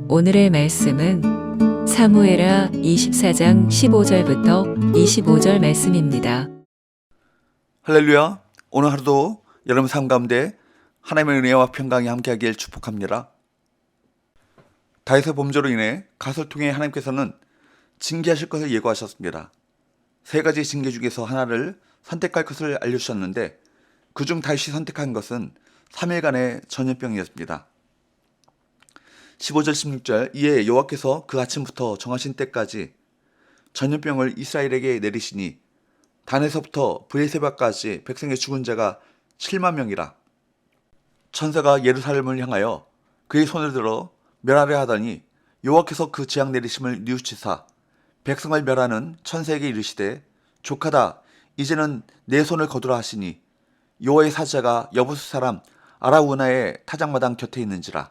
오늘의 말씀은 사무엘하 24장 15절부터 25절 말씀입니다. 할렐루야. 오늘 하루도 여러분 삶 가운데 하나님의 은혜와 평강이 함께하길 축복합니다. 다윗의 범죄로 인해 갓을 통해 하나님께서는 징계하실 것을 예고하셨습니다. 세 가지 징계 중에서 하나를 선택할 것을 알려주셨는데 그중 다윗이 선택한 것은 3일간의 전염병이었습니다. 15절 16절 이에 여호와께서 그 아침부터 정하신 때까지 전염병을 이스라엘에게 내리시니 단에서부터 브에세바까지 백성의 죽은 자가 7만 명이라. 천사가 예루살렘을 향하여 그의 손을 들어 멸하려 하더니 여호와께서 그 재앙 내리심을 뉘우치사 백성을 멸하는 천사에게 이르시되 족하다 이제는 내 손을 거두라 하시니 여호와의 사자가 여부스 사람 아라우나의 타작마당 곁에 있는지라.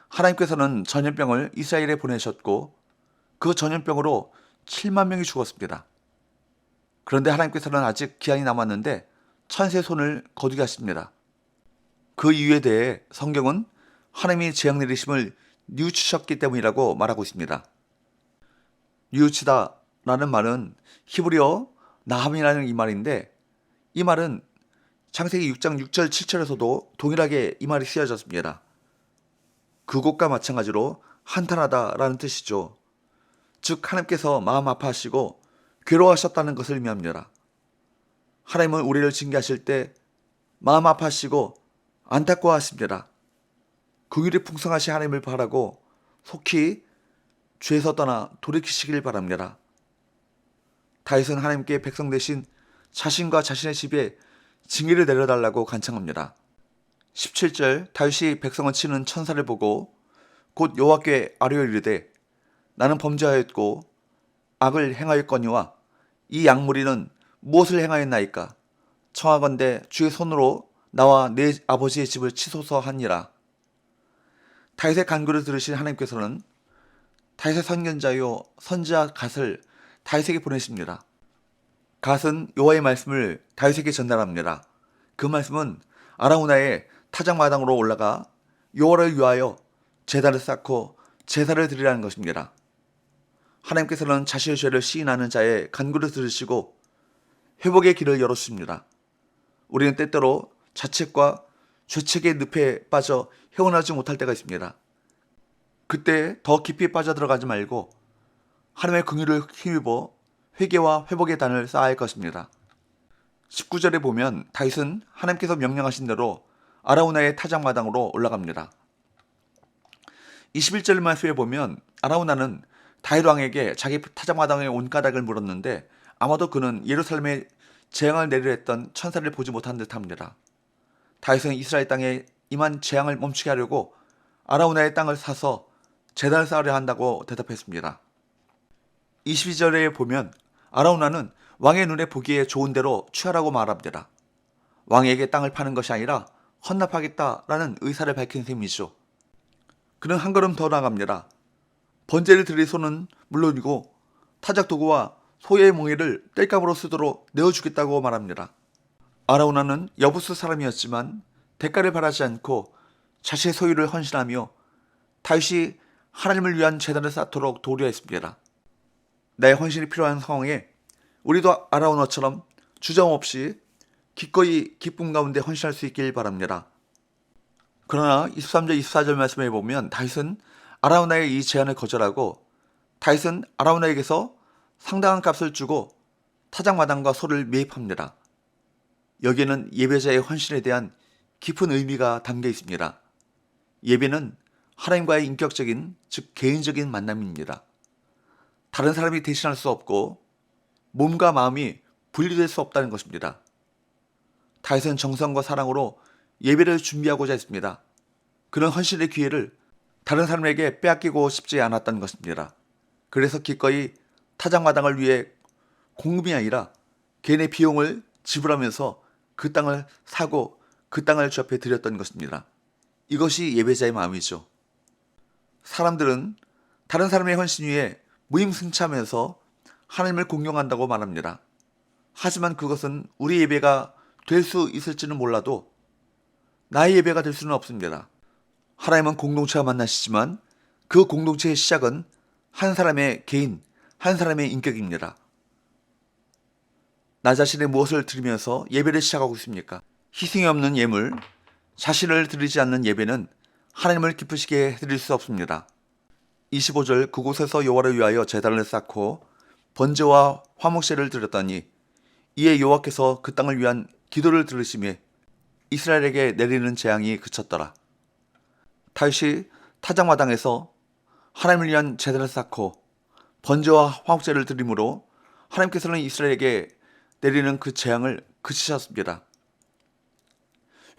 하나님께서는 전염병을 이스라엘에 보내셨고 그 전염병으로 7만 명이 죽었습니다. 그런데 하나님께서는 아직 기한이 남았는데 천사의 손을 거두게 하십니다. 그 이유에 대해 성경은 하나님이 재앙 내리심을 뉘우치셨기 때문이라고 말하고 있습니다. 뉘우치다 라는 말은 히브리어 나함이라는 이 말인데 이 말은 창세기 6장 6절 7절에서도 동일하게 이 말이 쓰여졌습니다. 그곳과 마찬가지로 한탄하다라는 뜻이죠. 즉 하나님께서 마음 아파하시고 괴로워하셨다는 것을 의미합니다. 하나님은 우리를 징계하실 때 마음 아파하시고 안타까워하십니다. 긍휼이 풍성하신 하나님을 바라고 속히 죄에서 떠나 돌이키시길 바랍니다. 다윗은 하나님께 백성 대신 자신과 자신의 집에 징계를 내려달라고 간청합니다. 17절 다윗이 백성을 치는 천사를 보고 곧 여호와께 아뢰어 이르되 나는 범죄하였고 악을 행하였거니와 이 양무리는 무엇을 행하였나이까 청하건대 주의 손으로 나와 내 아버지의 집을 치소서 하니라. 다윗의 간구를 들으신 하나님께서는 다윗의 선견자요 선지자 갓을 다윗에게 보내십니다. 갓은 여호와의 말씀을 다윗에게 전달합니다. 그 말씀은 아라우나의 타작마당으로 올라가 여호와를 위하여 제단을 쌓고 제사를 드리라는 것입니다. 하나님께서는 자신의 죄를 시인하는 자의 간구를 들으시고 회복의 길을 열어주십니다. 우리는 때때로 자책과 죄책의 늪에 빠져 헤어나지 못할 때가 있습니다. 그때 더 깊이 빠져들어가지 말고 하나님의 긍휼을 힘입어 회개와 회복의 단을 쌓아야 할 것입니다. 19절에 보면 다윗은 하나님께서 명령하신 대로 아라우나의 타작마당으로 올라갑니다. 21절 말씀에 보면 아라우나는 다윗 왕에게 자기 타작마당의 온가닥을 물었는데 아마도 그는 예루살렘에 재앙을 내리려 했던 천사를 보지 못한 듯합니다. 다윗은 이스라엘 땅에 임한 재앙을 멈추게 하려고 아라우나의 땅을 사서 제단을 쌓으려 한다고 대답했습니다. 22절에 보면 아라우나는 왕의 눈에 보기에 좋은 대로 취하라고 말합니다. 왕에게 땅을 파는 것이 아니라 헌납하겠다라는 의사를 밝힌 셈이죠. 그는 한 걸음 더 나갑니다. 번제를 드릴 소는 물론이고 타작 도구와 소의 멍에를 땔감으로 쓰도록 내어주겠다고 말합니다. 아라우나는 여부스 사람이었지만 대가를 바라지 않고 자신의 소유를 헌신하며 다윗이 하나님을 위한 제단을 쌓도록 도우려했습니다. 나의 헌신이 필요한 상황에 우리도 아라우나처럼 주저없이 기꺼이 기쁨 가운데 헌신할 수 있길 바랍니다. 그러나 23절 24절 말씀에 보면 다윗은 아라우나의 이 제안을 거절하고 다윗은 아라우나에게서 상당한 값을 주고 타작마당과 소를 매입합니다. 여기에는 예배자의 헌신에 대한 깊은 의미가 담겨 있습니다. 예배는 하나님과의 인격적인 즉 개인적인 만남입니다. 다른 사람이 대신할 수 없고 몸과 마음이 분리될 수 없다는 것입니다. 다윗은 정성과 사랑으로 예배를 준비하고자 했습니다. 그런 헌신의 기회를 다른 사람에게 빼앗기고 싶지 않았다는 것입니다. 그래서 기꺼이 타작마당을 위해 공금이 아니라 개인의 비용을 지불하면서 그 땅을 사고 그 땅을 주 앞에 드렸던 것입니다. 이것이 예배자의 마음이죠. 사람들은 다른 사람의 헌신 위에 무임승차하면서 하나님을 공경한다고 말합니다. 하지만 그것은 우리 예배가 될 수 있을지는 몰라도 나의 예배가 될 수는 없습니다. 하나님은 공동체와 만나시지만 그 공동체의 시작은 한 사람의 개인, 한 사람의 인격입니다. 나 자신의 무엇을 드리면서 예배를 시작하고 있습니까? 희생이 없는 예물, 자신을 드리지 않는 예배는 하나님을 기쁘시게 해드릴 수 없습니다. 25절 그곳에서 여호와를 위하여 제단을 쌓고 번제와 화목제를 드렸더니 이에 여호와께서 그 땅을 위한 기도를 들으시매 이스라엘에게 내리는 재앙이 그쳤더라. 다윗이 타작마당에서 하나님을 위한 제단을 쌓고 번제와 화목제를 드림으로 하나님께서는 이스라엘에게 내리는 그 재앙을 그치셨습니다.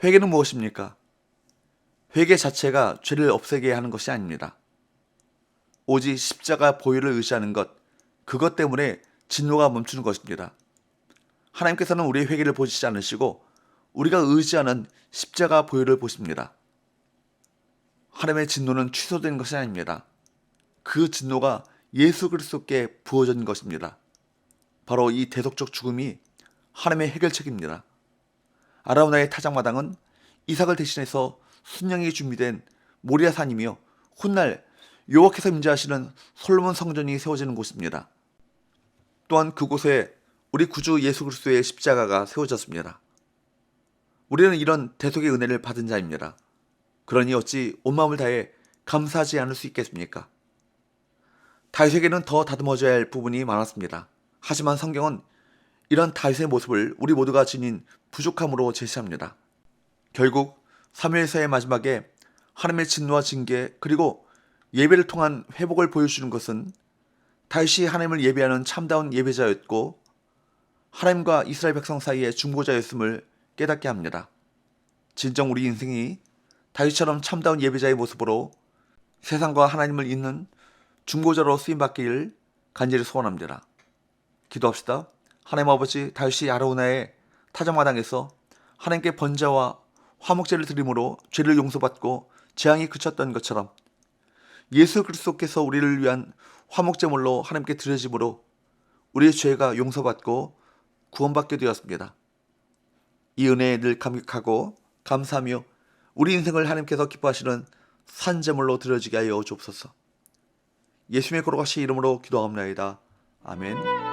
회개는 무엇입니까? 회개 자체가 죄를 없애게 하는 것이 아닙니다. 오직 십자가 보혈을 의지하는 것, 그것 때문에 진노가 멈추는 것입니다. 하나님께서는 우리의 회개를 보시지 않으시고 우리가 의지하는 십자가 보혈을 보십니다. 하나님의 진노는 취소된 것이 아닙니다. 그 진노가 예수 그리스도께 부어진 것입니다. 바로 이 대속적 죽음이 하나님의 해결책입니다. 아라우나의 타작마당은 이삭을 대신해서 순양이 준비된 모리아산이며 훗날 여호와께서 임재하시는 솔로몬 성전이 세워지는 곳입니다. 또한 그곳에 우리 구주 예수 그리스도의 십자가가 세워졌습니다. 우리는 이런 대속의 은혜를 받은 자입니다. 그러니 어찌 온 마음을 다해 감사하지 않을 수 있겠습니까? 다윗에게는 더 다듬어져야 할 부분이 많았습니다. 하지만 성경은 이런 다윗의 모습을 우리 모두가 지닌 부족함으로 제시합니다. 결국 사무엘서의 마지막에 하나님의 진노와 징계 그리고 예배를 통한 회복을 보여주는 것은 다윗이 하나님을 예배하는 참다운 예배자였고 하나님과 이스라엘 백성 사이의 중보자였음을 깨닫게 합니다. 진정 우리 인생이 다윗처럼 참다운 예배자의 모습으로 세상과 하나님을 잇는 중보자로 쓰임받기를 간절히 소원합니다. 기도합시다. 하나님 아버지, 다윗이 아라우나의 타작마당에서 하나님께 번제와 화목제를 드림으로 죄를 용서받고 재앙이 그쳤던 것처럼 예수 그리스도께서 우리를 위한 화목제물로 하나님께 드려짐으로 우리의 죄가 용서받고 구원받게 되었습니다. 이 은혜에 늘 감격하고 감사하며 우리 인생을 하나님께서 기뻐하시는 산제물로 드려지게 하여 주옵소서. 예수님의 거룩하신 이름으로 기도하옵나이다. 아멘.